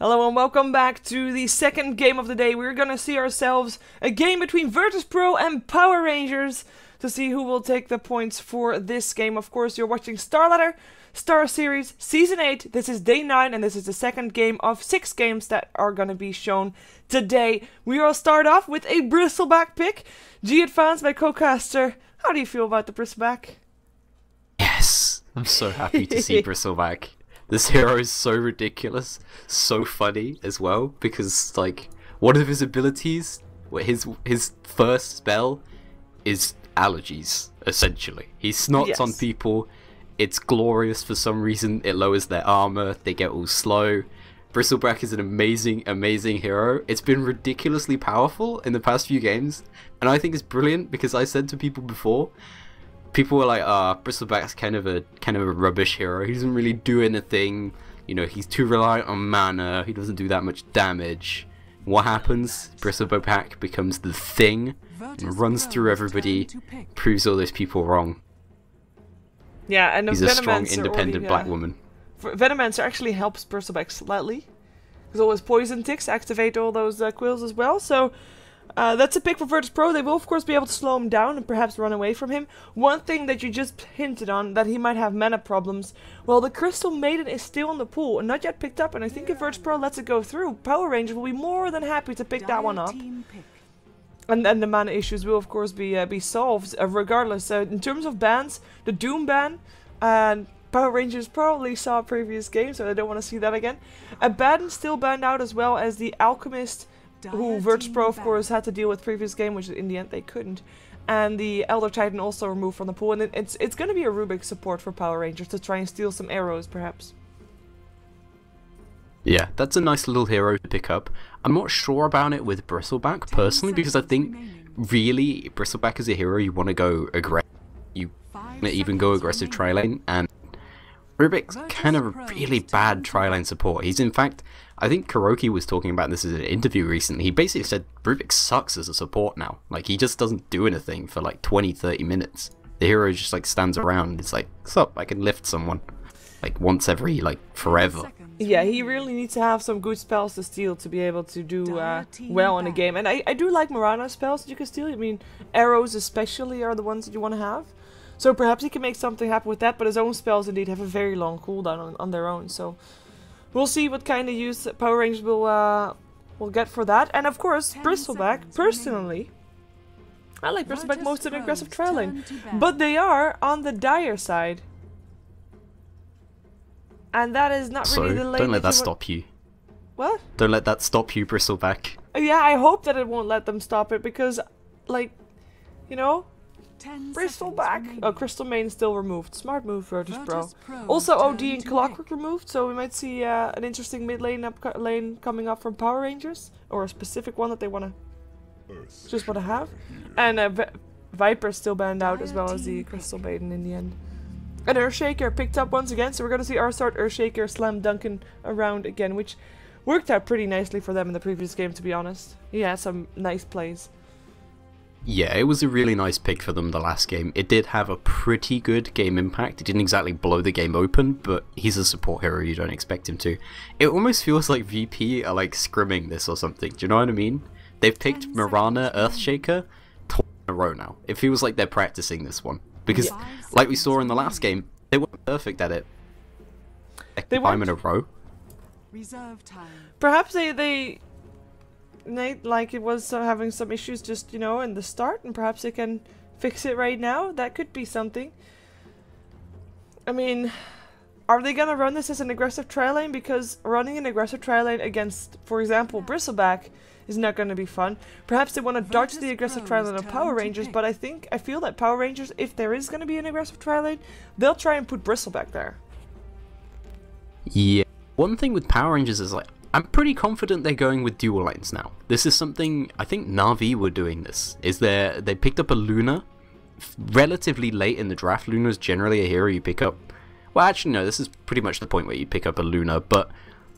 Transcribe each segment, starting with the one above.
Hello and welcome back to the second game of the day. We're gonna see ourselves a game between VirtusPro and Power Rangers to see who will take the points for this game. Of course, you're watching StarLadder, Star Series Season 8. This is day 9 and this is the second game of 6 games that are gonna be shown today. We will start off with a bristleback pick. G advanced by co-caster. How do you feel about the bristleback? Yes, I'm so happy to see bristleback. This hero is so ridiculous, so funny as well, because like one of his abilities, his first spell is allergies, essentially. He snots on people, it's glorious for some reason, it lowers their armor, they get all slow. Bristleback is an amazing, amazing hero. It's been ridiculously powerful in the past few games, and I think it's brilliant because I said to people before, people were like, Bristleback's kind of a rubbish hero. He doesn't really do anything. You know, he's too reliant on mana. He doesn't do that much damage. What happens? Bristleback becomes the thing and runs through everybody, proves all those people wrong. Yeah, and he's a strong, independent black woman. Venomancer actually helps Bristleback slightly, because all his poison ticks activate all those quills as well. So that's a pick for VirtusPro. They will of course be able to slow him down and perhaps run away from him. One thing that you just hinted on, that he might have mana problems. Well, the Crystal Maiden is still in the pool and not yet picked up, and I think if VirtusPro lets it go through, Power Rangers will be more than happy to pick that one up. And then the mana issues will of course be solved regardless. In terms of bans, the Doom ban, and Power Rangers probably saw a previous game, so I don't want to see that again. Abaddon still banned out, as well as the Alchemist, who VirtusPro of course had to deal with previous game, which in the end they couldn't. And the Elder Titan also removed from the pool, and it's going to be a Rubik support for Power Rangers to try and steal some arrows perhaps. Yeah, that's a nice little hero to pick up. I'm not sure about it with Bristleback personally, because I think really Bristleback is a hero you want to go aggressive. You want to even go aggressive tri-lane, and Rubik's kind of a really bad tri-lane support. He's in fact, I think Kuroki was talking about this in an interview recently. He basically said Rubik sucks as a support now. Like, he just doesn't do anything for like 20-30 minutes. The hero just like stands around and it's like, sup, I can lift someone. Like once every, like, forever. Yeah, he really needs to have some good spells to steal to be able to do well in the game. And I do like Marana spells that you can steal. I mean, arrows especially are the ones that you want to have. So perhaps he can make something happen with that, but his own spells indeed have a very long cooldown on their own. So we'll see what kind of use Power Rangers will get for that. And of course, Bristleback, personally, I like Bristleback most in aggressive tri-lane, but they are on the dire side. And that is not really the lane. Don't let that stop you. What? Don't let that stop you, Bristleback. Yeah, I hope that it won't let them stop it, because, like, you know, Bristleback. Oh, Crystal Main still removed. Smart move, VirtusPro. Also, OD and Clockwork removed, so we might see an interesting mid lane lane coming up from Power Rangers, or a specific one that they want to have. And Viper still banned out, as well as the Crystal Maiden in the end. And Earthshaker picked up once again, so we're going to see our start Earthshaker slam dunking around again, which worked out pretty nicely for them in the previous game, to be honest. He had some nice plays. Yeah, it was a really nice pick for them the last game. It did have a pretty good game impact. It didn't exactly blow the game open, but he's a support hero, you don't expect him to. It almost feels like VP are like scrimming this or something, do you know what I mean? They've picked Marana Earthshaker twice in a row now. It feels like they're practicing this one. Because, like we saw in the last game, they weren't perfect at it. They weren't in a row. Perhaps they like it was having some issues just, you know, in the start, and perhaps they can fix it right now. That could be something. I mean, are they gonna run this as an aggressive tri-lane? Because running an aggressive tri-lane against, for example, Bristleback is not going to be fun. Perhaps they want to dodge the aggressive tri-lane of Power Rangers, but I feel that Power Rangers, if there is going to be an aggressive tri-lane, they'll try and put Bristleback there. Yeah. One thing with Power Rangers is, like, I'm pretty confident they're going with dual lanes now. This is something, I think Na'Vi were doing this, is they picked up a Luna relatively late in the draft. Luna's generally a hero you pick up. Well, actually, no, this is pretty much the point where you pick up a Luna, but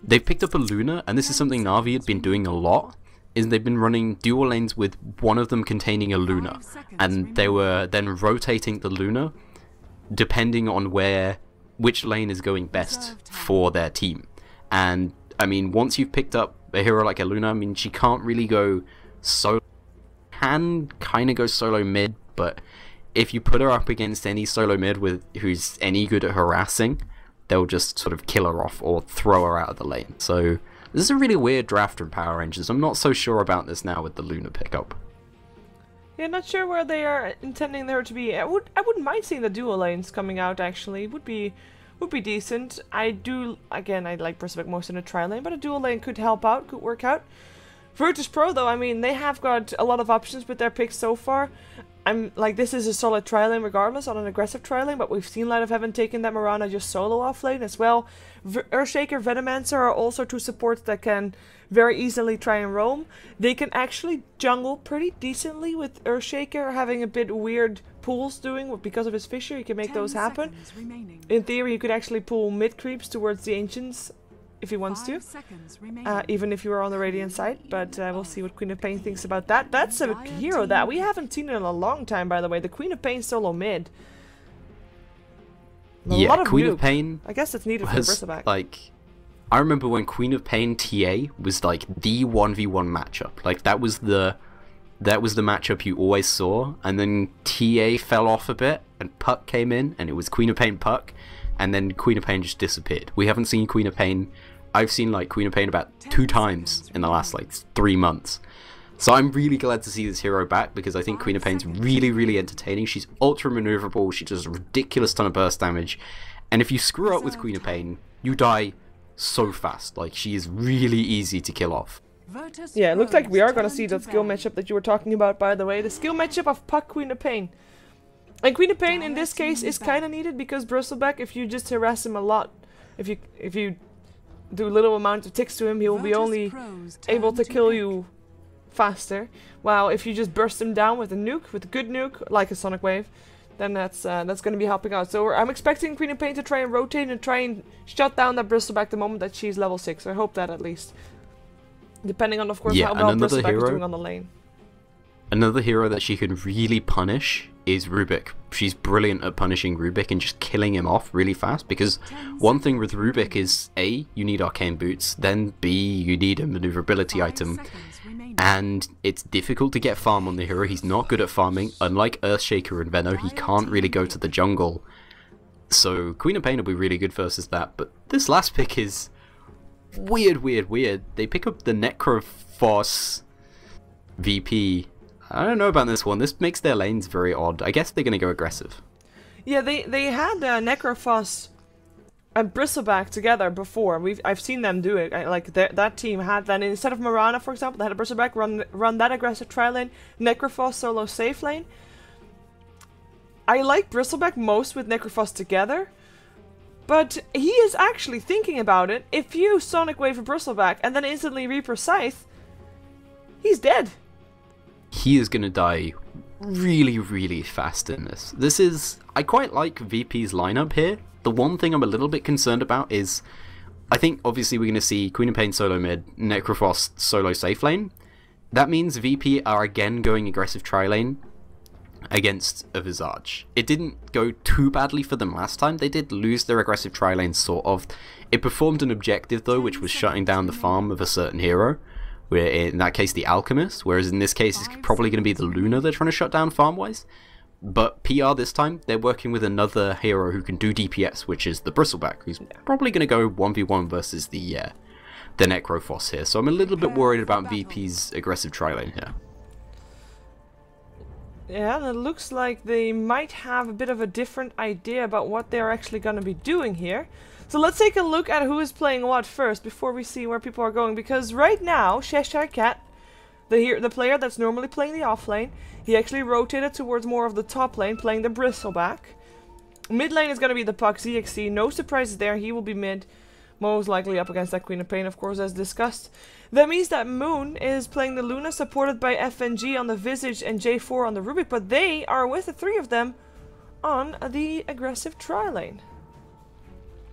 they've picked up a Luna, and this is something Na'Vi had been doing a lot, is they've been running dual lanes with one of them containing a Luna, and they were then rotating the Luna depending on which lane is going best for their team. And I mean, once you've picked up a hero like a Luna, I mean, she can't really go solo. Can kind of go solo mid, but if you put her up against any solo mid who's any good at harassing, they'll just sort of kill her off or throw her out of the lane. So this is a really weird draft from Power Rangers. I'm not so sure about this now with the Luna pickup. Yeah, not sure where they are intending there to be. I wouldn't mind seeing the dual lanes coming out. Actually, would be decent. I like Bristleback most in a tri lane, but a dual lane could help out, could work out. VirtusPro though, I mean, they have got a lot of options with their picks so far. I'm like, this is a solid tri lane regardless, on an aggressive tri lane, but we've seen Light of Heaven taking that Mirana just solo off lane as well. Earthshaker, Venomancer are also two supports that can very easily try and roam. They can actually jungle pretty decently with Earthshaker having a bit weird pulls because of his Fissure. He can make those happen. In theory, you could actually pull mid creeps towards the Ancients if he wants to, even if you are on the Radiant side, but we'll see what Queen of Pain thinks about that. That's a hero that we haven't seen in a long time, by the way. The Queen of Pain solo mid. Yeah, Queen of Pain. I guess it's needed for Bristleback. Like, I remember when Queen of Pain TA was like the 1v1 matchup. Like that was the matchup you always saw, and then TA fell off a bit, and Puck came in, and it was Queen of Pain Puck, and then Queen of Pain just disappeared. We haven't seen Queen of Pain. I've seen like Queen of Pain about 2 times in the last like 3 months. So I'm really glad to see this hero back, because I think Queen of Pain's really, really entertaining. She's ultra maneuverable, she does a ridiculous ton of burst damage, and if you screw up with Queen of Pain, you die so fast. Like, she is really easy to kill off. Yeah, it looks like we are going to see that skill matchup that you were talking about, by the way. The skill matchup of Puck, Queen of Pain. And Queen of Pain in this case is kind of needed, because Bristleback, if you just harass him a lot, if you do little amount of ticks to him, he will be only able to kill you faster. While if you just burst him down with a nuke, with a good nuke, like a Sonic Wave, then that's going to be helping out. So I'm expecting Queen of Pain to try and rotate and try and shut down that Bristleback the moment that she's level 6. I hope that at least. Depending on, of course, how well Bristleback is doing on the lane. Another hero that she can really punish is Rubik. She's brilliant at punishing Rubik and just killing him off really fast, because one thing with Rubik is A, you need arcane boots, then B, you need a maneuverability item, and it's difficult to get farm on the hero. He's not good at farming. Unlike Earthshaker and Veno, he can't really go to the jungle. So Queen of Pain will be really good versus that, but this last pick is weird. They pick up the Necrophos VP. I don't know about this one. This makes their lanes very odd. I guess they're going to go aggressive. Yeah, they had Necrophos and Bristleback together before. I've seen them do it. Like that team had that. Instead of Mirana, for example, they had a Bristleback run that aggressive tri lane, Necrophos solo safe lane. I like Bristleback most with Necrophos together, but he is actually thinking about it. If you Sonic Wave a Bristleback and then instantly Reaper Scythe, he's dead. He is going to die really, really fast in this. I quite like VP's lineup here. The one thing I'm a little bit concerned about is, I think obviously we're going to see Queen of Pain solo mid, Necrophos solo safe lane. That means VP are again going aggressive tri lane against a Visage. It didn't go too badly for them last time. They did lose their aggressive tri lane, sort of. It performed an objective though, which was shutting down the farm of a certain hero. Where in that case the Alchemist, whereas in this case it's probably going to be the Luna they're trying to shut down farm-wise. But PR this time, they're working with another hero who can do DPS, which is the Bristleback, who's probably going to go 1v1 versus the Necrophos here. So I'm a little bit worried about VP's aggressive tri-lane here. Yeah, and it looks like they might have a bit of a different idea about what they're actually going to be doing here. So let's take a look at who is playing what first before we see where people are going. Because right now, Cheshire Cat, the player that's normally playing the off lane, he actually rotated towards more of the top lane, playing the Bristleback. Mid lane is going to be the Puck ZXC. No surprises there. He will be mid, most likely up against that Queen of Pain, of course, as discussed. That means that Moon is playing the Luna, supported by FNG on the Visage and J4 on the Rubik. But they are with the 3 of them on the aggressive tri lane.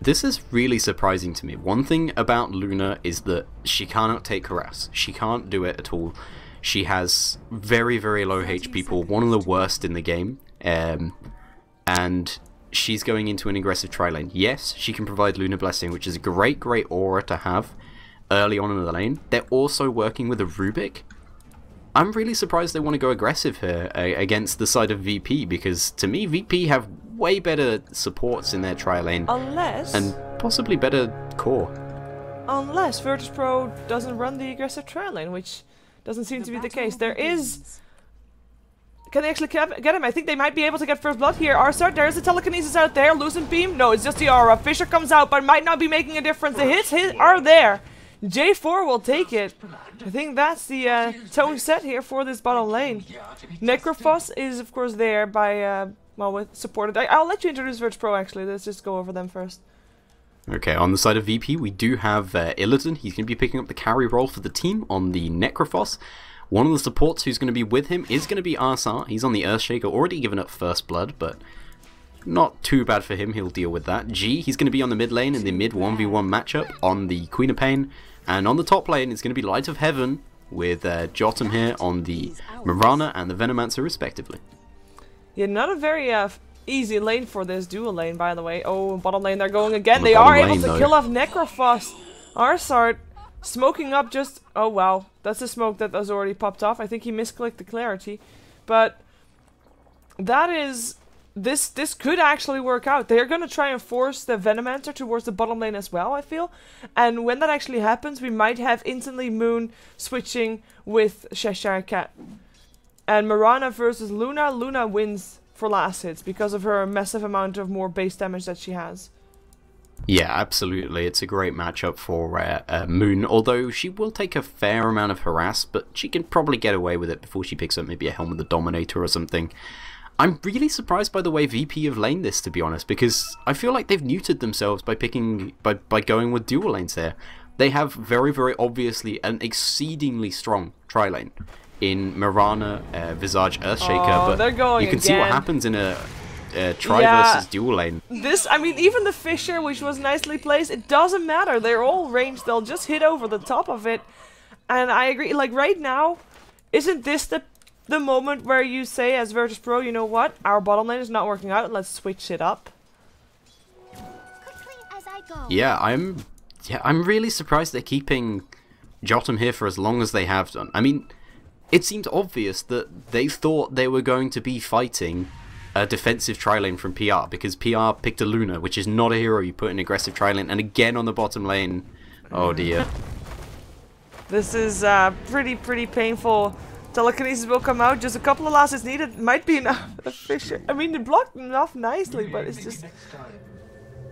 This is really surprising to me. One thing about Luna is that she cannot take harass. She can't do it at all. She has very, very low HP pool, one of the worst in the game. And she's going into an aggressive tri lane. Yes, she can provide Luna Blessing, which is a great, great aura to have. early on in the lane. They're also working with a Rubik. I'm really surprised they want to go aggressive here against the side of VP, because to me VP have way better supports in their tri lane. Unless... And possibly better core. Unless VirtusPro doesn't run the aggressive tri lane, which doesn't seem to be the case. There is... Can they actually get him? I think they might be able to get first blood here. Arsart, there's a telekinesis out there. Lucent Beam? No, it's just the aura. Fisher comes out, but might not be making a difference. The hits are there. J4 will take it. I think that's the tone set here for this bottom lane. Necrophos is, of course, there by, well, with supported. I'll let you introduce VirtusPro, actually. Let's just go over them first. Okay, on the side of VP, we do have Illidan. He's going to be picking up the carry role for the team on the Necrophos. One of the supports who's going to be with him is going to be Arsar. He's on the Earthshaker, already given up first blood, but not too bad for him. He'll deal with that. G, he's going to be on the mid lane in the mid 1v1 matchup on the Queen of Pain. And on the top lane, it's going to be Light of Heaven with Jotum here on the Mirana and the Venomancer, respectively. Yeah, not a very easy lane for this dual lane, by the way. Oh, bottom lane, they're going again. They are able to kill off Necrophos. Arsart smoking up just... Oh, wow. That's a smoke that was already popped off. I think he misclicked the clarity. But that is... This could actually work out. They're going to try and force the Venomancer towards the bottom lane as well, I feel. And when that actually happens, we might have instantly Moon switching with Cheshire Cat. And Mirana versus Luna. Luna wins for last hits because of her massive amount of more base damage that she has. Yeah, absolutely. It's a great matchup for Moon, although she will take a fair amount of harass, but she can probably get away with it before she picks up maybe a Helm of the Dominator or something. I'm really surprised by the way VP have laned this, to be honest, because I feel like they've neutered themselves by going with dual lanes here. They have very, very obviously an exceedingly strong tri lane in Mirana, Visage, Earthshaker, but you can see what happens in a tri versus dual lane. This, I mean, even the Fisher, which was nicely placed, it doesn't matter. They're all ranged. They'll just hit over the top of it. And I agree, like right now, isn't this the moment where you say as VirtusPro, you know what, our bottom lane is not working out, let's switch it up? Yeah, I'm really surprised they're keeping Jotum here for as long as they have done. I mean, it seemed obvious that they thought they were going to be fighting a defensive tri-lane from PR, because PR picked a Luna, which is not a hero you put in aggressive tri-lane, and again on the bottom lane, oh dear. This is pretty painful. Telekinesis will come out, just a couple of lasses needed, might be enough. Fisher, I mean, they blocked enough nicely, but it's just...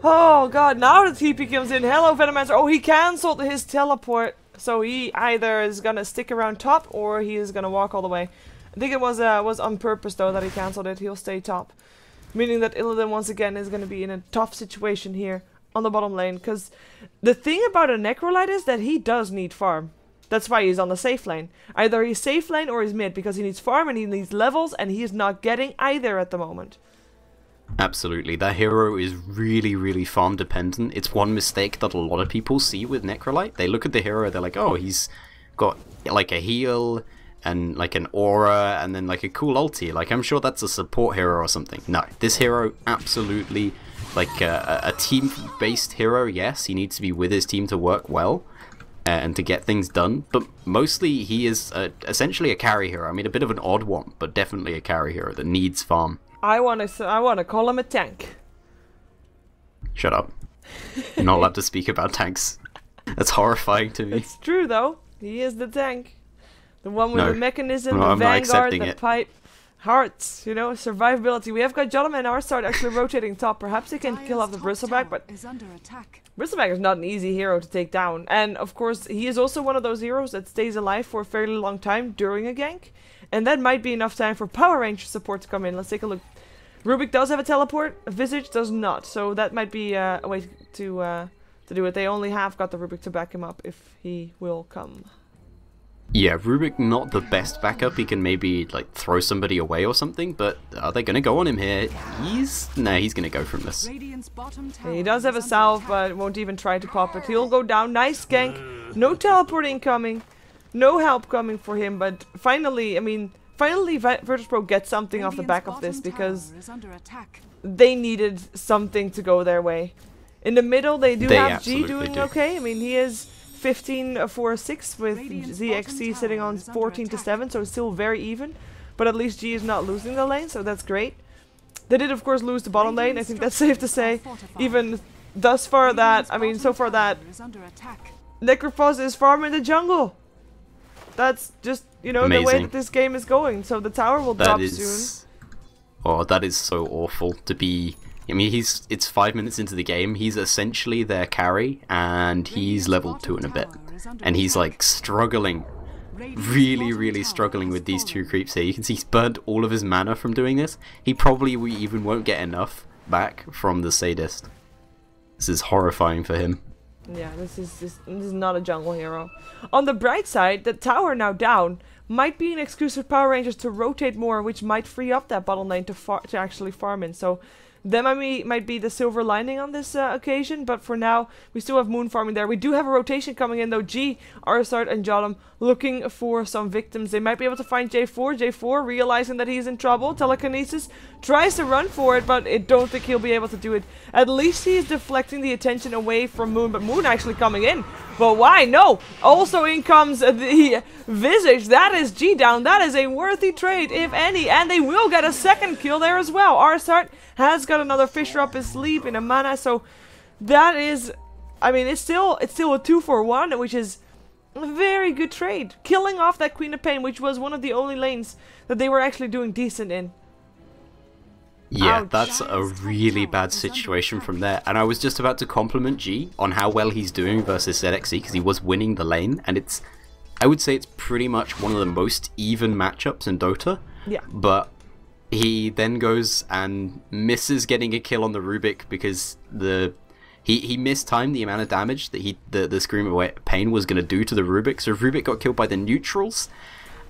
Oh god, now the TP comes in. Hello, Venomancer. Oh, he cancelled his teleport. So he either is gonna stick around top or he is gonna walk all the way. I think it was on purpose though that he cancelled it. He'll stay top. Meaning that Illidan once again is gonna be in a tough situation here on the bottom lane. Because the thing about a Necrolite is that he does need farm. That's why he's on the safe lane. Either he's safe lane or he's mid, because he needs farm and he needs levels, and he is not getting either at the moment. Absolutely, that hero is really, really farm dependent. It's one mistake that a lot of people see with Necrolite. They look at the hero, they're like, oh, he's got like a heal and like an aura and then like a cool ulti. Like, I'm sure that's a support hero or something. No, this hero absolutely like a team-based hero. Yes, he needs to be with his team to work well and to get things done, but mostly he is essentially a carry hero. I mean, a bit of an odd one, but definitely a carry hero that needs farm. I wanna call him a tank. Shut up. You're not allowed to speak about tanks. That's horrifying to me. It's true though. He is the tank. The one with the mechanism, the vanguard, the pipe. Hearts, you know, survivability. We have got Jonathan and Arsart actually rotating top. Perhaps they can kill off the Bristleback, but Bristleback is not an easy hero to take down. And of course, he is also one of those heroes that stays alive for a fairly long time during a gank. And that might be enough time for Power Ranger support to come in. Let's take a look. Rubik does have a teleport, Visage does not. So that might be a way to do it. They only have got the Rubik to back him up if he will come. Yeah, Rubik not the best backup. He can maybe like throw somebody away or something, but are they going to go on him here? He's going to go from this. He does have a salve, but won't even try to pop it. He'll go down. Nice gank. No teleporting coming. No help coming for him, but finally, I mean, VirtusPro gets something off the back of this because they needed something to go their way. In the middle, they do have G doing okay. I mean, he is 15-4-6 with ZXC sitting on 14-7, so it's still very even. But at least G is not losing the lane, so that's great. They did, of course, lose the bottom lane. I think that's safe to say. Even thus far that, I mean, so far that Necrophos is farming the jungle. That's just, you know, Amazing. the way that this game is going. So the tower will drop soon. Oh, that is so awful to be. I mean, it's 5 minutes into the game. He's essentially their carry, and he's level 2 and a bit, and he's like struggling, really struggling with these 2 creeps here. You can see he's burned all of his mana from doing this. He probably even won't get enough back from the sadist. This is horrifying for him. Yeah, this is not a jungle hero. On the bright side, the tower now down might be an excuse for Power Rangers to rotate more, which might free up that bottom lane to actually farm in. So that might be the silver lining on this occasion, but for now, we still have Moon farming there. We do have a rotation coming in though. G, Arsart, and Jolum looking for some victims. They might be able to find J4. J4, realizing that he's in trouble, telekinesis, tries to run for it, but I don't think he'll be able to do it. At least he is deflecting the attention away from Moon, but Moon actually coming in. But why? No! Also in comes the Visage. That is G down. That is a worthy trade, if any, and they will get a second kill there as well. Arsart has got another Fisher up his sleeve in a mana, so that is, I mean, it's still a 2-for-1, which is a very good trade. Killing off that Queen of Pain, which was one of the only lanes that they were actually doing decent in. Yeah, Ouch. that's a really bad situation from there. And I was just about to compliment G on how well he's doing versus ZXC, because he was winning the lane, and I would say it's pretty much one of the most even matchups in Dota. Yeah. But he then goes and misses getting a kill on the Rubik because he mistimed the amount of damage that the Scream of Pain was going to do to the Rubik. So Rubik got killed by the neutrals,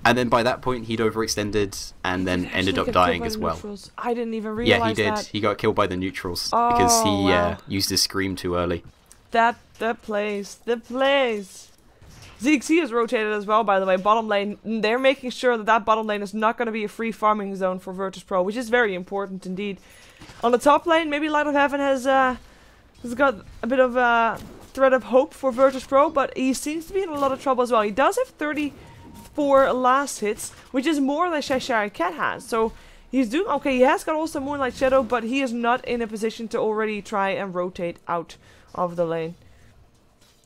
and then by that point he'd overextended and then ended up dying as well. I didn't even realize that. Yeah, he did. He got killed by the neutrals because he used his Scream too early. That plays. ZXC is rotated as well, by the way. Bottom lane, they're making sure that bottom lane is not going to be a free farming zone for VirtusPro, which is very important indeed. On the top lane, maybe Light of Heaven has got a bit of a thread of hope for VirtusPro, but he seems to be in a lot of trouble as well. He does have 34 last hits, which is more than Cheshire Cat has, so he's doing okay. He has got also Moonlight Shadow, but he is not in a position to already try and rotate out of the lane.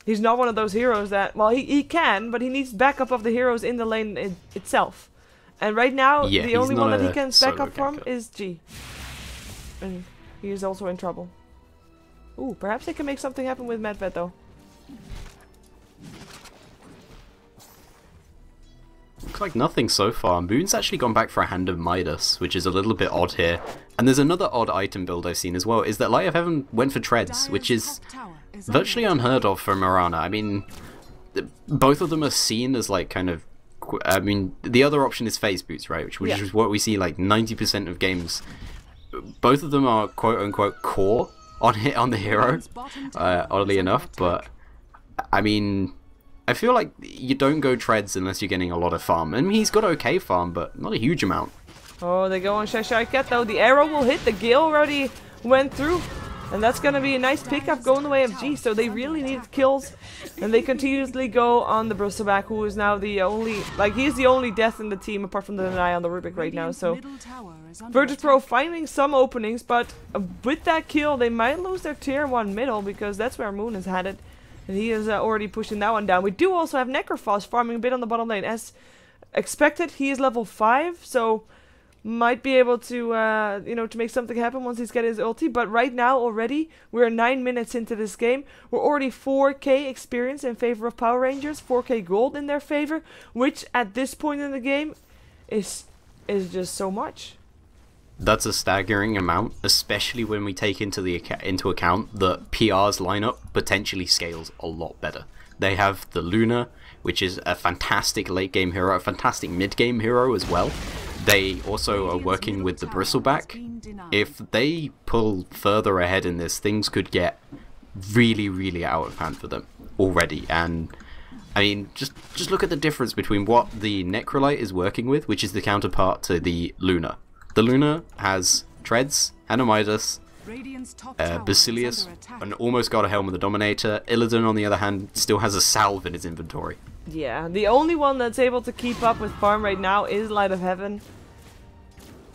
He's not one of those heroes that, well, he can, but he needs backup of the heroes in the lane itself. And right now, the only one that he can back up from is G. And he is also in trouble. Ooh, perhaps they can make something happen with Medved though. Looks like nothing so far. Moon's actually gone back for a Hand of Midas, which is a little bit odd here. And there's another odd item build I've seen as well, is that Light of Heaven went for Treads, which is virtually unheard of for Mirana. I mean, both of them are seen as like kind of, I mean, the other option is Phase Boots, right? Which is what we see like 90% of games. Both of them are quote unquote core on the hero, oddly enough, but I mean, I feel like you don't go Treads unless you're getting a lot of farm. I mean, he's got okay farm, but not a huge amount. Oh, they go on Cheshire Cat though. The arrow will hit. The Gale already went through. And that's going to be a nice pickup going the way of G. So they really need kills. And they continuously go on the Bristleback, who is now the only, like, he's the only death in the team apart from the Deny on the Rubik right now. So VirtusPro finding some openings, but with that kill, they might lose their tier 1 middle because that's where Moon is headed. And he is already pushing that one down. We do also have Necrophos farming a bit on the bottom lane. As expected, he is level 5, so might be able to, you know, to make something happen once he's got his ulti. But right now already, we're 9 minutes into this game. We're already 4k experience in favor of Power Rangers, 4k gold in their favor, which at this point in the game is just so much. That's a staggering amount, especially when we take into account that PR's lineup potentially scales a lot better. They have the Luna, which is a fantastic late game hero, a fantastic mid game hero as well. They also are working with the Bristleback. If they pull further ahead in this, things could get really, really out of hand for them already. And I mean, just look at the difference between what the Necrolite is working with, which is the counterpart to the Luna. The Luna has Treads, Hand of Midas, Basilius, and almost got a Helm of the Dominator. Illidan, on the other hand, still has a Salve in his inventory. Yeah, the only one that's able to keep up with farm right now is Light of Heaven.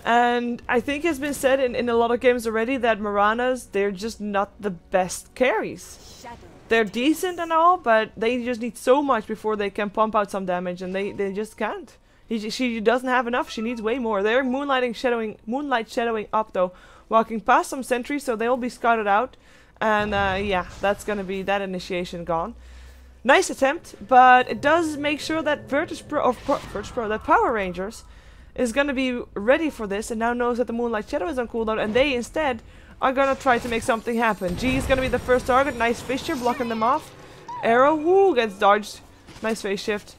And I think it's been said in a lot of games already that Maranas, they're just not the best carries. They're decent and all, but they just need so much before they can pump out some damage, and they just can't. She doesn't have enough, she needs way more. They're moonlight shadowing up though, walking past some sentries, so they'll be scouted out. And yeah, that's gonna be that initiation gone. Nice attempt, but it does make sure that VirtusPro, that Power Rangers, is gonna be ready for this and now knows that the Moonlight Shadow is on cooldown, and they instead are gonna try to make something happen. G is gonna be the first target. Nice fissure, blocking them off. Arrow, whoo, gets dodged. Nice phase shift.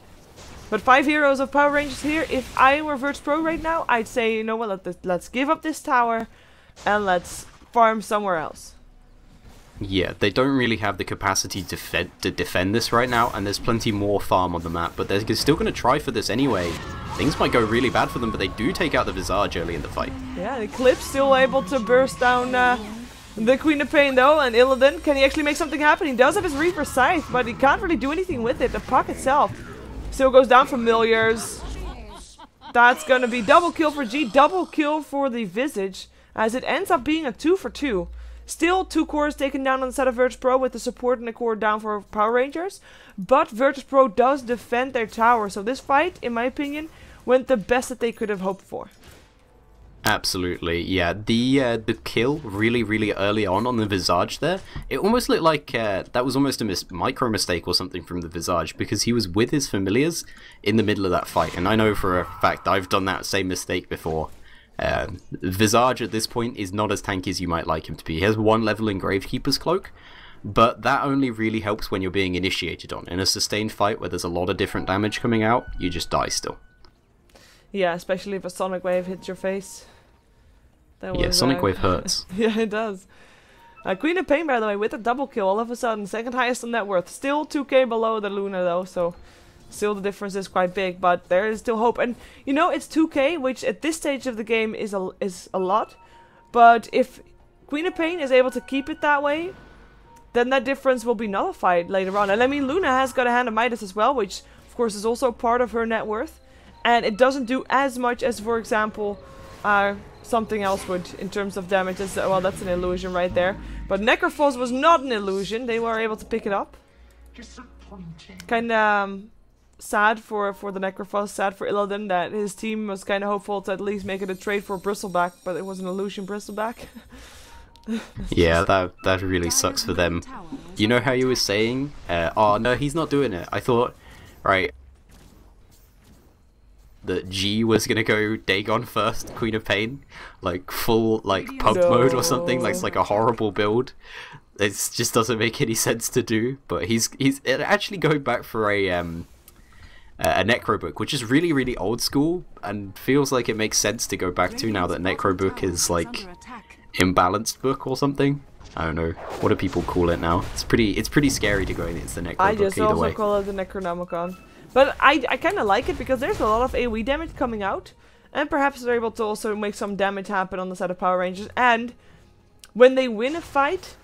But 5 heroes of Power Rangers here. If I were VirtusPro right now, I'd say, you know what, let's give up this tower and let's farm somewhere else. Yeah, they don't really have the capacity to defend this right now, and there's plenty more farm on the map, but they're still going to try for this anyway. Things might go really bad for them, but they do take out the Visage early in the fight. Yeah, Eclipse still able to burst down the Queen of Pain though, and Illidan, can he actually make something happen? He does have his Reaper Scythe, but he can't really do anything with it. The puck itself still goes down familiars. That's going to be double kill for G, double kill for the Visage, as it ends up being a 2 for 2. Still 2 cores taken down on the side of VirtusPro with the support and a core down for Power Rangers. But VirtusPro does defend their tower. So this fight, in my opinion, went the best that they could have hoped for. Absolutely, yeah. The kill really early on the Visage there, it almost looked like that was almost a micro mistake or something from the Visage, because he was with his familiars in the middle of that fight. And I know for a fact I've done that same mistake before. Visage at this point is not as tanky as you might like him to be. He has 1 level in Gravekeeper's Cloak, but that only really helps when you're being initiated on. In a sustained fight where there's a lot of different damage coming out, you just die still. Yeah, especially if a Sonic Wave hits your face. Yeah, Sonic Wave hurts. Yeah, it does. Queen of Pain, by the way, with a double kill all of a sudden. Second highest on net worth. Still 2k below the Luna though, so still the difference is quite big, but there is still hope. And you know, it's 2k, which at this stage of the game is a lot. But if Queen of Pain is able to keep it that way, then that difference will be nullified later on. And I mean, Luna has got a Hand of Midas as well, which of course is also part of her net worth. And it doesn't do as much as, for example, something else would in terms of damage. Well, that's an illusion right there. But Necrophos was not an illusion. They were able to pick it up. Kind of sad for the Necrophos, sad for Illidan that his team was kind of hopeful to at least make it a trade for Bristleback, but it was an illusion Bristleback. Yeah, that really sucks for them. You know how you were saying, oh no, he's not doing it. I thought, right, that G was gonna go Dagon first, Queen of Pain, like full like pub mode or something, like a horrible build. It just doesn't make any sense to do. But he's actually going back for a Necrobook, which is really old school and feels like it makes sense to go back to now that Necrobook is like imbalanced book or something. I don't know, what do people call it now? It's pretty scary to go against the Necrobook. I just also call it the Necronomicon. But I kind of like it because there's a lot of AoE damage coming out. And perhaps they're able to also make some damage happen on the side of Power Rangers. And when they win a fight,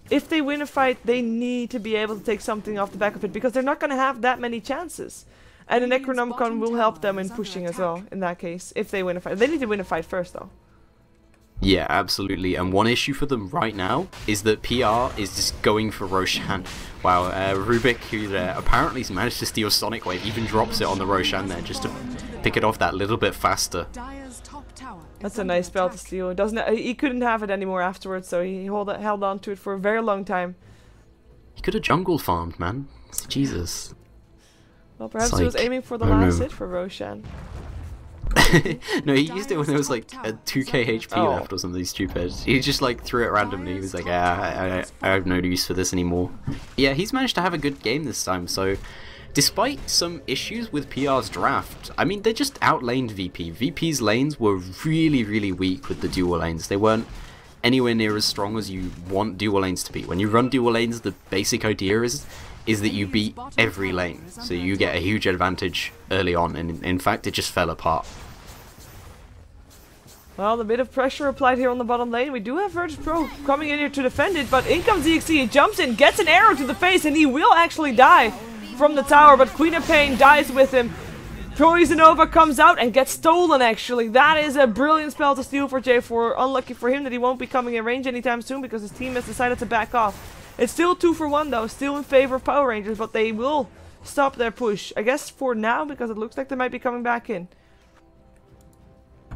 if they win a fight, they need to be able to take something off the back of it. Because they're not going to have that many chances. And the Necronomicon will help them in pushing as well, in that case, if they win a fight. They need to win a fight first, though. Yeah, absolutely. And one issue for them right now is that PR is just going for Roshan. Wow, Rubik, who apparently managed to steal Sonic Wave, even drops it on the Roshan there just to pick it off that little bit faster. That's a nice spell to steal. He couldn't have it anymore afterwards, so he held on to it for a very long time. He could have jungle farmed, man. Jesus. Well, perhaps he was aiming for the last hit for Roshan. No, he used it when there was like a 2k HP left or something stupid. He just like threw it randomly. He was like, I have no use for this anymore. Yeah, he's managed to have a good game this time, so despite some issues with PR's draft, I mean, they just outlaned VP. VP's lanes were really weak with the dual lanes. They weren't anywhere near as strong as you want dual lanes to be. When you run dual lanes, the basic idea is that you beat every lane, so you get a huge advantage early on, and in fact it just fell apart. Well, a bit of pressure applied here on the bottom lane. We do have VirtusPro coming in here to defend it, but in comes DXC. He jumps in, gets an arrow to the face, and he will actually die from the tower, but Queen of Pain dies with him. Poison Nova comes out and gets stolen, actually. That is a brilliant spell to steal for J4. Unlucky for him that he won't be coming in range anytime soon because his team has decided to back off. It's still 2 for 1 though, still in favor of Power Rangers, but they will stop their push. I guess for now, because it looks like they might be coming back in.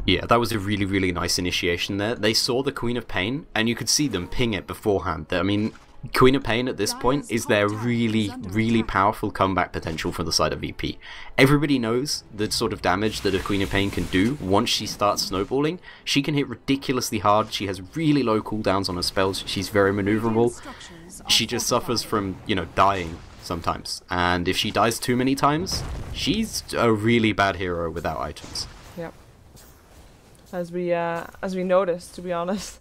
Yeah, that was a really, really nice initiation there. They saw the Queen of Pain, and you could see them ping it beforehand. I mean, Queen of Pain at this point is their really, really powerful comeback potential from the side of VP. Everybody knows the sort of damage that a Queen of Pain can do once she starts snowballing. She can hit ridiculously hard, she has really low cooldowns on her spells, she's very maneuverable. She just suffers from, you know, dying sometimes. And if she dies too many times, she's a really bad hero without items. Yep. As we noticed, to be honest.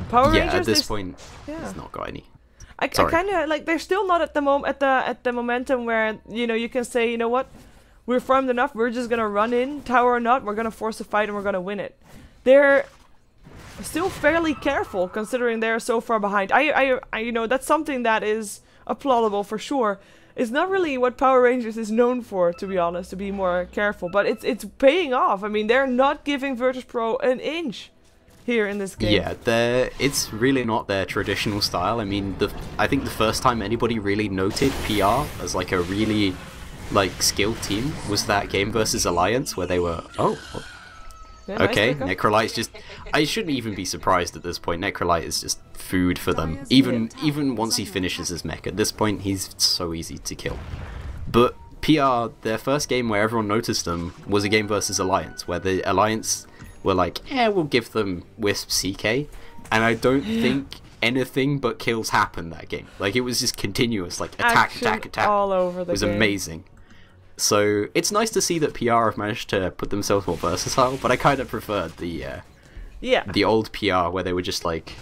Power Rangers, at this point, he's not got any. I kind of like they're still not at the momentum where you can say, you know what, we're farmed enough. We're just gonna run in, tower or not. We're gonna force a fight and we're gonna win it. They're still fairly careful considering they're so far behind. I that's something that is applaudable for sure. It's not really what Power Rangers is known for, to be honest, to be more careful. But it's paying off. I mean, they're not giving VirtusPro an inch here in this game. Yeah, it's really not their traditional style. I mean, I think the first time anybody really noted PR as like a really skilled team was that game versus Alliance where they were okay, nice Necrolite's just... I shouldn't even be surprised at this point. Necrolite is just food for them. Even once he finishes his mech, at this point he's so easy to kill. But PR, their first game where everyone noticed them was a game versus Alliance, where the Alliance were like, we'll give them Wisp CK, and I don't think anything but kills happened that game. Like, it was just continuous, like attack, attack all over the game. It was amazing. So it's nice to see that PR have managed to put themselves more versatile, but I kind of preferred the old PR where they were just like,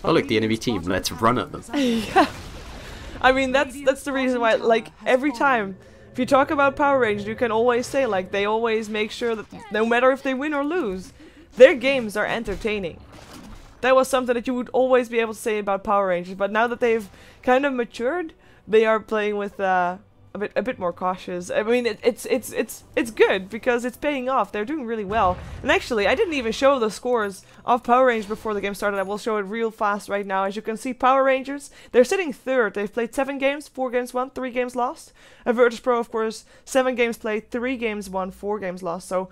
oh look, the enemy team, let's run at them. Yeah. I mean, that's the reason why, like, every time if you talk about Power Rangers, you can always say, like, they always make sure that no matter if they win or lose, their games are entertaining. That was something that you would always be able to say about Power Rangers, but now that they've kind of matured, they are playing with a bit more cautious. I mean, it's good because it's paying off. They're doing really well. And actually, I didn't even show the scores of Power Rangers before the game started. I will show it real fast right now. As you can see, Power Rangers, they're sitting third. They've played 7 games, 4 games won, 3 games lost. And VirtusPro, of course, 7 games played, 3 games won, 4 games lost. So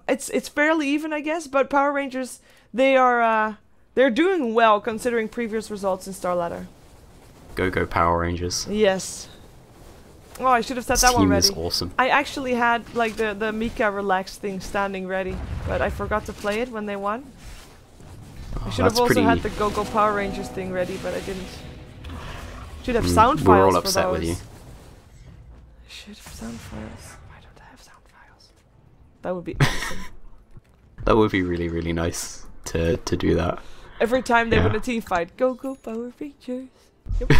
it's fairly even, I guess. But Power Rangers, they're doing well considering previous results in StarLadder. Go Power Rangers. Yes. Oh, I should have said that one ready. This team is awesome. I actually had like the Mika relax thing standing ready, but I forgot to play it when they won. I should have also had the Go Power Rangers thing ready, but I didn't. Should have sound files. We're all upset with you. I should have sound files. Why don't I have sound files? That would be awesome. That would be really, really nice to do that. Every time they win a team fight, Go Power Rangers. Yep.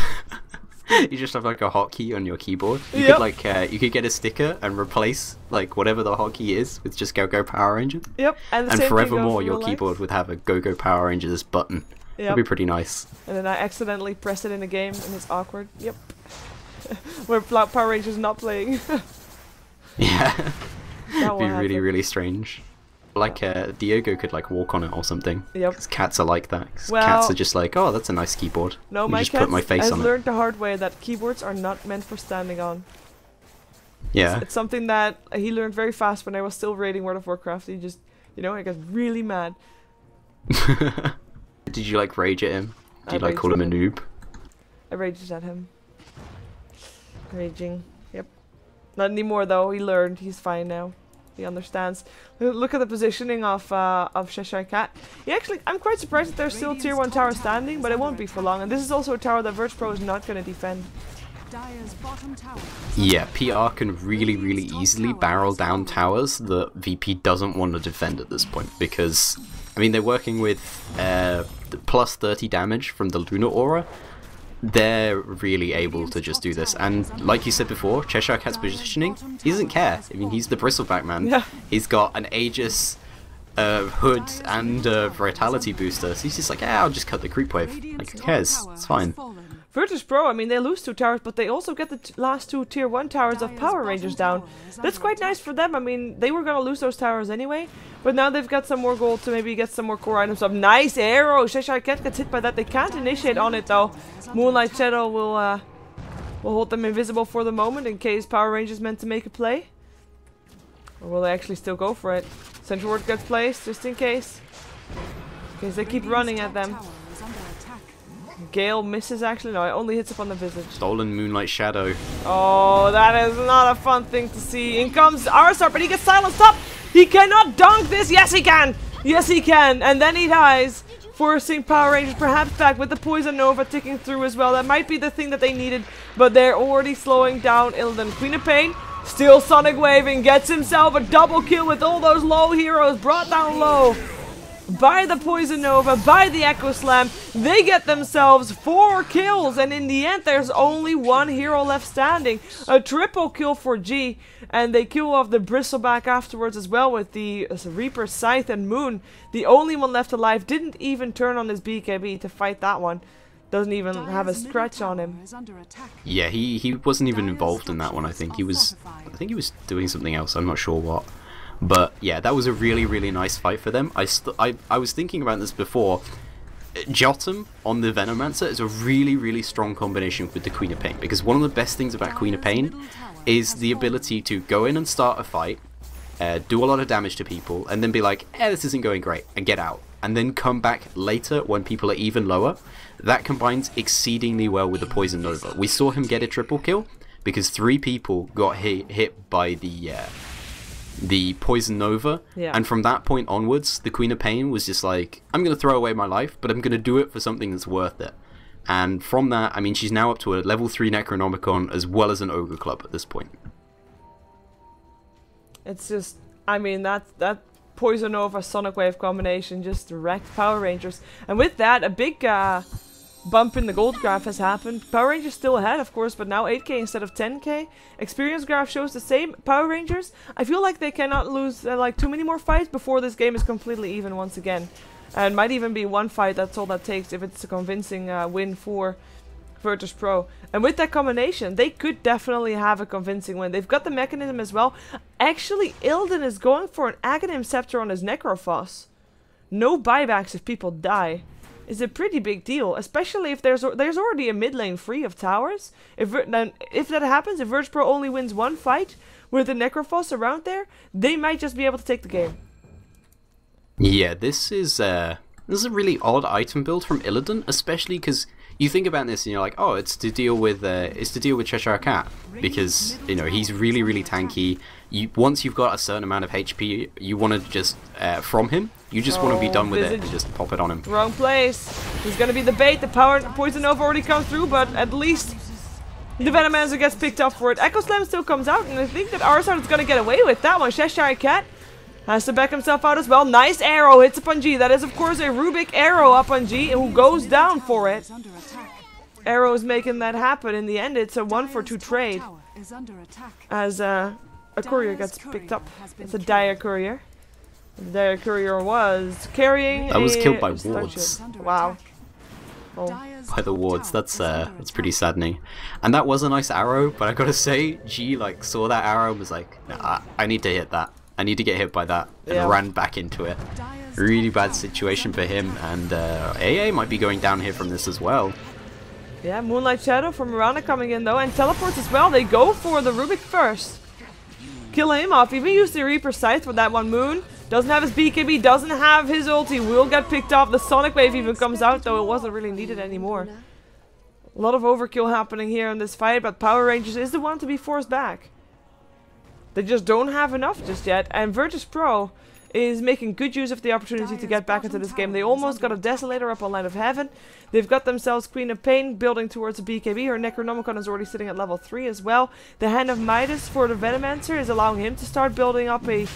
You just have like a hotkey on your keyboard. You could like you could get a sticker and replace like whatever the hotkey is with just Go Power Rangers. Yep. And forevermore your keyboard would have a Go Power Rangers button. Yep. That'd be pretty nice. And then I accidentally press it in a game and it's awkward. Yep. Where Power Rangers not playing. Yeah. That'd be really, really strange. Like Diego could like walk on it or something. Yep. Because cats are like that. Cats are just like, oh, that's a nice keyboard. No, my cat has learned the hard way that keyboards are not meant for standing on. Yeah. It's something that he learned very fast when I was still raiding World of Warcraft. He just, I got really mad. Did you like rage at him? Did you like call him a noob? I raged at him. Raging. Yep. Not anymore though. He learned. He's fine now. He understands. Look at the positioning of Cheshire Cat. I'm quite surprised that there's still tier 1 tower standing, but it won't be for long. And this is also a tower that VirtusPro is not going to defend. Yeah, PR can really, really easily barrel down towers that VP doesn't want to defend at this point. Because, I mean, they're working with plus 30 damage from the Lunar Aura. They're really able to just do this, and like you said before, Cheshire Cat's positioning, he doesn't care. I mean, he's the Bristleback man. Yeah. He's got an Aegis Hood and Vitality booster, so he's just like, yeah, I'll just cut the creep wave. Like, who cares? It's fine. VirtusPro, I mean, they lose 2 towers, but they also get the last 2 tier 1 towers of Power Rangers down. That's quite nice for them. I mean, they were gonna lose those towers anyway, but now they've got some more gold to maybe get some more core items up. Nice arrow! Cheshire Cat gets hit by that. They can't initiate on it though. Moonlight Shadow will hold them invisible for the moment in case Power Rangers meant to make a play. Or will they actually still go for it? Central Ward gets placed, just in case. In case they keep running at them. Gale misses actually. No, it only hits upon the visage. Stolen Moonlight Shadow. Oh, that is not a fun thing to see. In comes Arsar, but he gets silenced up. He cannot dunk this. Yes, he can. Yes, he can. And then he dies, forcing Power Rangers perhaps back with the Poison Nova ticking through as well. That might be the thing that they needed, but they're already slowing down Illidan. Queen of Pain still Sonic Waving, gets himself a double kill with all those low heroes brought down low by the Poison Nova, by the Echo Slam. They get themselves 4 kills, and in the end there's only 1 hero left standing. A triple kill for G, and they kill off the Bristleback afterwards as well with the Reaper, Scythe and Moon. The only one left alive didn't even turn on his BKB to fight that one. Doesn't even have a scratch on him. Yeah, he wasn't even involved in that one. I think he was doing something else. I'm not sure what. But yeah, that was a really, really nice fight for them. I was thinking about this before. Jotum on the Venomancer is a really, really strong combination with the Queen of Pain, because one of the best things about Queen of Pain is the ability to go in and start a fight, do a lot of damage to people, and then be like, this isn't going great, and get out. And then come back later when people are even lower. That combines exceedingly well with the Poison Nova. We saw him get a triple kill because 3 people got hit by the Poison Nova, and from that point onwards, the Queen of Pain was just like, I'm going to throw away my life, but I'm going to do it for something that's worth it. And from that, I mean, she's now up to a level 3 Necronomicon as well as an Ogre Club at this point. It's just, I mean, that Poison Nova Sonic Wave combination just wrecked Power Rangers. And with that, a big bump in the gold graph has happened. Power Rangers still ahead, of course, but now 8k instead of 10k. Experience graph shows the same. Power Rangers, I feel like they cannot lose like too many more fights before this game is completely even once again. And might even be 1 fight, that's all that takes if it's a convincing win for VirtusPro. And with that combination, they could definitely have a convincing win. They've got the mechanism as well. Actually, Illidan is going for an Aghanim Scepter on his Necrophos. No buybacks if people die. Is a pretty big deal, especially if there's already a mid lane free of towers. If that happens, if VirtusPro only wins 1 fight with the Necrophos around there, they might just be able to take the game. Yeah, this is a really odd item build from Illidan, especially because you think about this and you're like, oh, it's to deal with Cheshire Cat, because you know he's really, really tanky. Once you've got a certain amount of HP, you want to just from him. You just want to be done with it and just pop it on him. Wrong place. He's gonna be the bait. The Poison Nova already comes through, but at least the Venomancer gets picked up for it. Echo Slam still comes out, and I think that Arsar is gonna get away with that one. Cheshire Cat has to back himself out as well. Nice arrow hits upon G. That is, of course, a Rubik arrow up on G, who goes down for it. Arrow is making that happen. In the end, it's a 1-for-2 trade. As a courier gets picked up. It's a Dire Courier. The Dire Courier was carrying That was killed by wards. Wow. Oh. By the wards. That's pretty saddening. And that was a nice arrow, but I gotta say, G like saw that arrow and was like, nah, I need to hit that. I need to get hit by that, and ran back into it. Really bad situation for him, and AA might be going down here from this as well. Yeah, Moonlight Shadow from Mirana coming in though, and teleports as well. They go for the Rubik first. Kill him off. Even use the Reaper Scythe with that one. Moon doesn't have his BKB, doesn't have his ulti, will get picked off. The Sonic Wave even comes out, though it wasn't really needed anymore. A lot of overkill happening here in this fight, but Power Rangers is the one to be forced back. They just don't have enough just yet, and VirtusPro is making good use of the opportunity to get back into this game. They almost got a Desolator up on Line of Heaven. They've got themselves Queen of Pain building towards a BKB. Her Necronomicon is already sitting at level 3 as well. The Hand of Midas for the Venomancer is allowing him to start building up a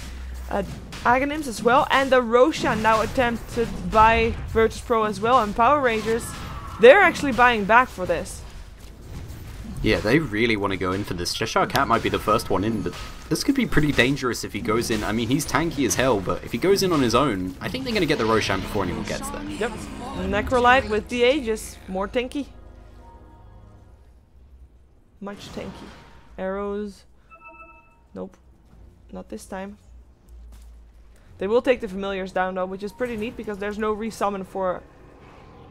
Aghanims as well. And the Roshan now attempted by VirtusPro as well. And Power Rangers, they're actually buying back for this. Yeah, they really want to go in for this. Cheshire Cat might be the first one in, but this could be pretty dangerous if he goes in. I mean, he's tanky as hell, but if he goes in on his own, I think they're going to get the Roshan before anyone gets there. Yep. Necrolite with the Aegis. More tanky. Much tanky. Arrows. Nope. Not this time. They will take the familiars down though, which is pretty neat because there's no resummon for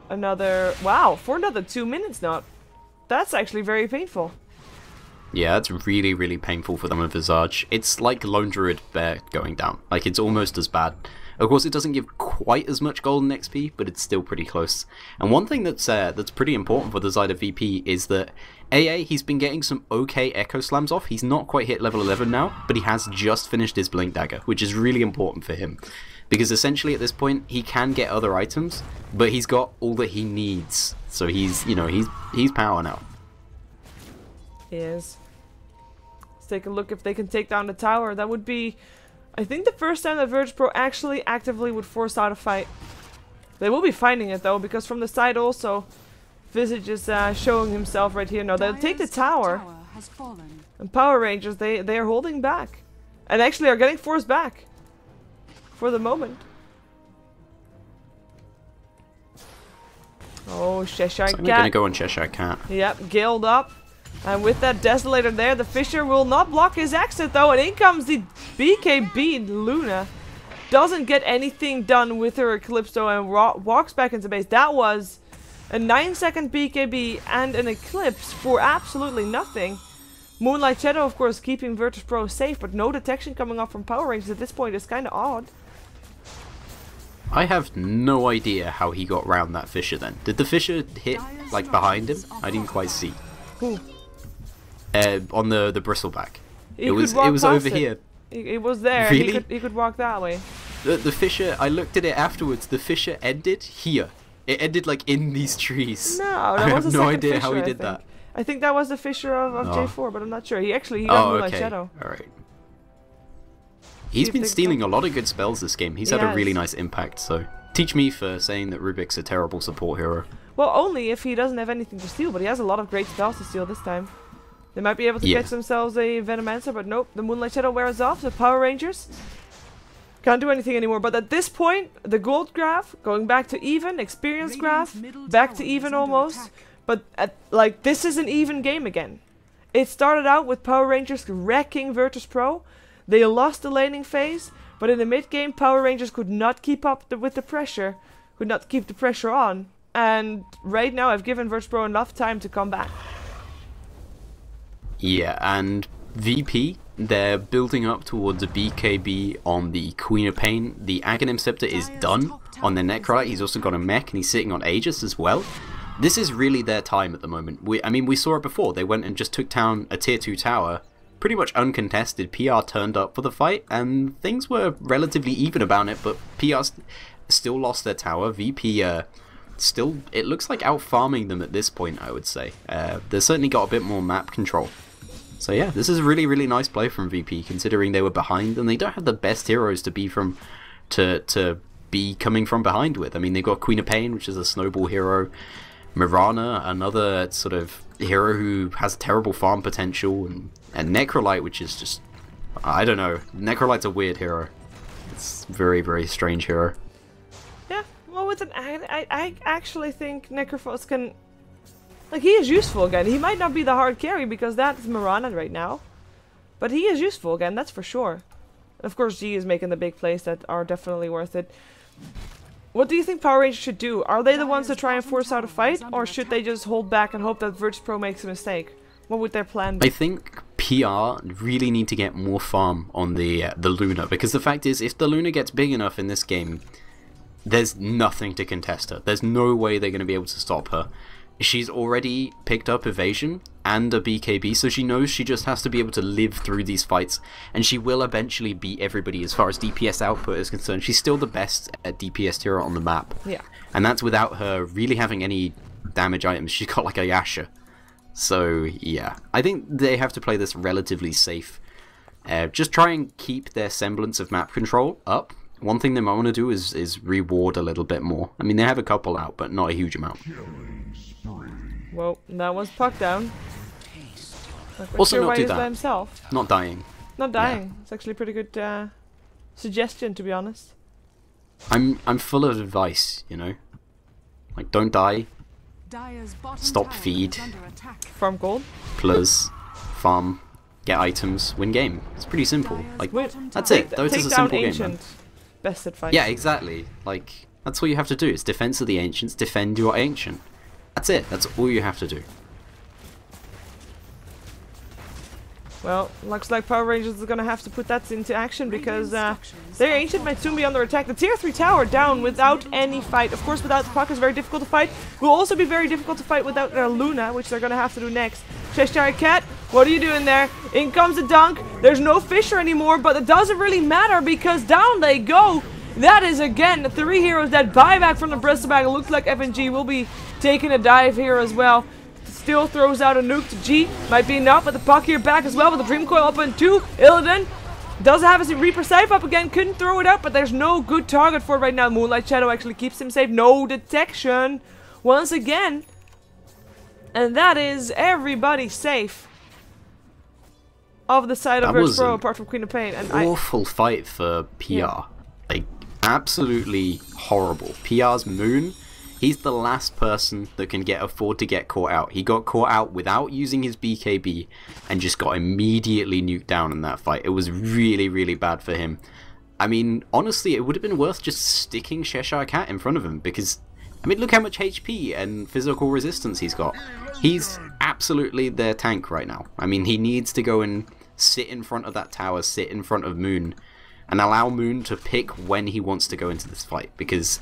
another... Wow, for another 2 minutes now. That's actually very painful. Yeah, it's really, really painful for them with Visage. It's like Lone Druid Bear going down. Like, it's almost as bad. Of course, it doesn't give quite as much golden XP, but it's still pretty close. And one thing that's pretty important for the side of VP is that AA, he's been getting some okay Echo Slams off. He's not quite hit level 11 now, but he has just finished his Blink Dagger, which is really important for him. Because essentially at this point, he can get other items, but he's got all that he needs. So he's, you know, he's power now. Yes. Let's take a look if they can take down the tower. That would be, I think, the first time that VirtusPro actually actively would force out a fight. They will be finding it though, because from the side also, Visage is showing himself right here. No, they'll take the tower. And Power Rangers, they are holding back. And actually are getting forced back. For the moment. Oh, Cheshire Cat. I'm gonna go on Cheshire Cat. Yep, guild up. And with that Desolator there, the Fisher will not block his exit though. And in comes the BKB. Luna doesn't get anything done with her Eclipse though and walks back into base. That was a 9-second BKB and an Eclipse for absolutely nothing. Moonlight Shadow, of course, keeping VirtusPro safe, but no detection coming off from Power Rangers at this point is kind of odd. I have no idea how he got round that Fisher then. Did the Fisher hit, like, behind him? I didn't quite see. Who? On the bristleback. It was over here. It was there. Really? He could walk that way. The Fisher, I looked at it afterwards, the Fisher ended here. It ended, like, in these trees. No, I that was have a no second idea Fisher, how he did that. I think that was the Fisher of J4, but I'm not sure. He got Moonlight Shadow. Alright. He's been stealing a lot of good spells this game. He's had a really nice impact, so teach me for saying that Rubik's a terrible support hero. Well, only if he doesn't have anything to steal, but he has a lot of great spells to steal this time. They might be able to catch themselves a Venomancer, but nope, the Moonlight Shadow wears off, the Power Rangers can't do anything anymore. But at this point, the gold graph, going back to even, experience graph, back to even almost. But like, this is an even game again. It started out with Power Rangers wrecking VirtusPro. They lost the laning phase, but in the mid game, Power Rangers could not keep up with the pressure, could not keep the pressure on. And right now, I've given VirtusPro enough time to come back. Yeah, and VP, they're building up towards a BKB on the Queen of Pain. The Aghanim Scepter is done on their Necrolite. He's also got a mech, and he's sitting on Aegis as well. This is really their time at the moment. I mean, we saw it before. They went and just took down a tier 2 tower, pretty much uncontested. PR turned up for the fight, and things were relatively even about it, but PR still lost their tower. VP still, it looks like out-farming them at this point, I would say. They've certainly got a bit more map control. So yeah, this is a really, really nice play from VP, considering they were behind, and they don't have the best heroes to be from, to be coming from behind with. I mean, they got Queen of Pain, which is a snowball hero. Mirana, another sort of hero who has terrible farm potential, and Necrolite, which is just, I don't know. Necrolite's a weird hero. It's a very, very strange hero. Yeah, well, with an I actually think Necrophos can, like, he is useful again. He might not be the hard carry because that's Mirana right now, but he is useful again, that's for sure. Of course, G is making the big plays that are definitely worth it. What do you think Power Rangers should do? Are they the ones that try and force out a fight, or should they just hold back and hope that VirtusPro makes a mistake? What would their plan be? I think PR really need to get more farm on the Luna, because the fact is, if the Luna gets big enough in this game, there's nothing to contest her. There's no way they're going to be able to stop her. She's already picked up evasion and a BKB, so she knows she just has to be able to live through these fights, and she will eventually beat everybody as far as DPS output is concerned. She's still the best at DPS hero on the map. Yeah. And that's without her really having any damage items. She's got like a Yasha. So yeah, I think they have to play this relatively safe. Just try and keep their semblance of map control up. One thing they might want to do is reward a little bit more. I mean, they have a couple out, but not a huge amount. Well, that was puck down. Like, Also, sure not why do he's by that. himself. Not dying. Not dying. It's actually a pretty good suggestion, to be honest. I'm full of advice, you know. Like, don't die. Stop feed. Farm gold. Plus, farm, get items, win game. It's pretty simple. Like, that's Take it. Dota's take a down simple game, ancient. man. Best advice. Yeah, exactly. Like, that's what you have to do. It's defense of the ancients. Defend your ancient. That's it. That's all you have to do. Well, looks like Power Rangers are gonna have to put that into action because their ancient might soon be under attack. The tier 3 tower down without any fight. Of course, without the puck is very difficult to fight. Will also be very difficult to fight without their Luna, which they're gonna have to do next. Cheshire Cat, what are you doing there? In comes a dunk. There's no Fisher anymore, but it doesn't really matter because down they go. That is again the 3 heroes that buy back from the Bristol bag. It looks like FNG will be taking a dive here as well. Still throws out a nuke to G. Might be enough, but the puck here back as well with the Dream Coil up in 2. Illidan does have his Reaper Scythe up again. Couldn't throw it out, but there's no good target for it right now. Moonlight Shadow actually keeps him safe. No detection once again. And that is everybody safe. Of the side of VirtusPro, apart from Queen of Pain. And awful fight for PR. Yeah. Like, absolutely horrible. PR's Moon. He's the last person that can afford to get caught out. He got caught out without using his BKB and just got immediately nuked down in that fight. It was really, really bad for him. I mean, honestly, it would have been worth just sticking Cheshire Cat in front of him because, I mean, look how much HP and physical resistance he's got. He's absolutely their tank right now. I mean, he needs to go and sit in front of that tower, sit in front of Moon, and allow Moon to pick when he wants to go into this fight because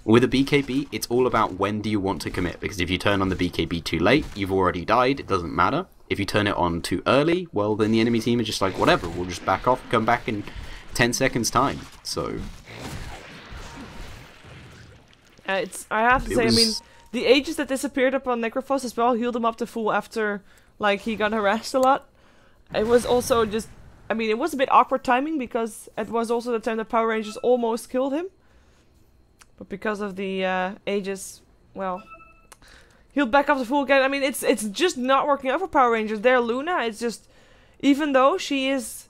with a BKB, it's all about when do you want to commit, because if you turn on the BKB too late, you've already died, it doesn't matter. If you turn it on too early, well, then the enemy team is just like, whatever, we'll just back off, come back in 10 seconds time, so... I have to say, I mean, the Aegis that disappeared upon Necrophos as well healed him up to full after, like, he got harassed a lot. It was also just, I mean, it was a bit awkward timing, because it was also the time that Power Rangers almost killed him. But because of the Aegis, well, healed back up to full again. I mean, it's just not working out for Power Rangers. Their Luna, it's just, even though she is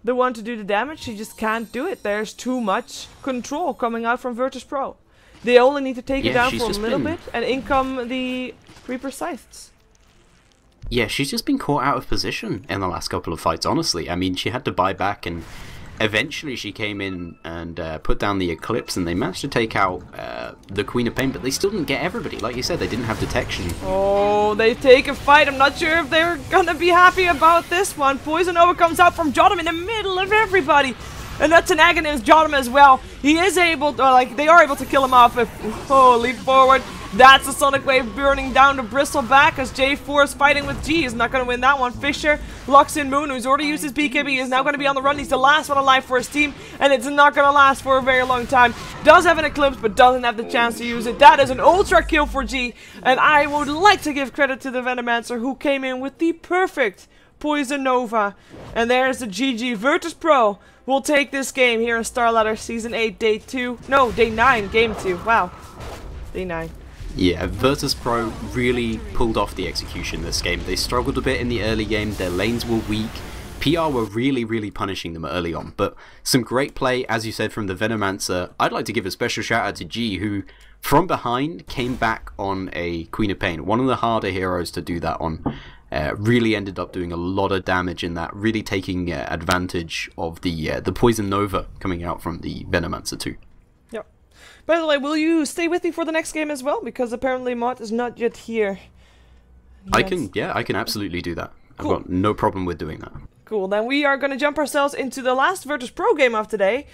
the one to do the damage, she just can't do it. There's too much control coming out from VirtusPro. They only need to take it down for a little bit, and in come the Reaper Scythes. Yeah, she's just been caught out of position in the last couple of fights, honestly. I mean, she had to buy back, and eventually she came in and put down the Eclipse, and they managed to take out the Queen of Pain, but they still didn't get everybody. Like you said, they didn't have detection. Oh, they take a fight. I'm not sure if they're gonna be happy about this one. Poison Nova comes out from Jotum in the middle of everybody. And that's an agonist Jotum as well. He is able to, they are able to kill him off if, leap forward. That's a Sonic Wave burning down to Bristol back as J4 is fighting with G. He's not going to win that one. Fisher locks in Moon, who's already used his BKB, is now going to be on the run. He's the last one alive for his team, and it's not going to last for a very long time. Does have an Eclipse, but doesn't have the chance to use it. That is an ultra kill for G, and I would like to give credit to the Venomancer, who came in with the perfect Poison Nova. And there's the GG. VirtusPro will take this game here in StarLadder Season 8, Day 2. No, Day 9, Game 2. Wow. Day 9. Yeah, VirtusPro really pulled off the execution this game. They struggled a bit in the early game, their lanes were weak. PR were really punishing them early on, but some great play, as you said, from the Venomancer. I'd like to give a special shout out to G, who from behind came back on a Queen of Pain. One of the harder heroes to do that on. Really ended up doing a lot of damage in that, really taking advantage of the Poison Nova coming out from the Venomancer too. Yep. By the way, will you stay with me for the next game as well? Because apparently Mott is not yet here. I can absolutely do that. Cool. I've got no problem with doing that. Cool, then we are going to jump ourselves into the last VirtusPro game of today.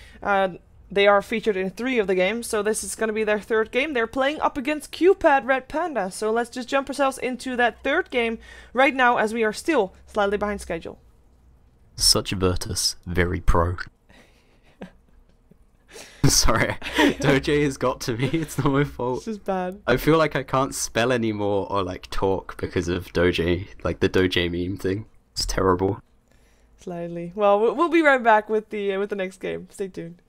They are featured in 3 of the games, so this is going to be their 3rd game. They're playing up against Cupad Red Panda, so let's just jump ourselves into that 3rd game right now, as we are still slightly behind schedule. Such Virtus, very pro. Sorry, Doje has got to me, it's not my fault. This is bad. I feel like I can't spell anymore or like talk because of Doje, like the Doje meme thing. It's terrible. Slightly. Well, we'll be right back with the next game. Stay tuned.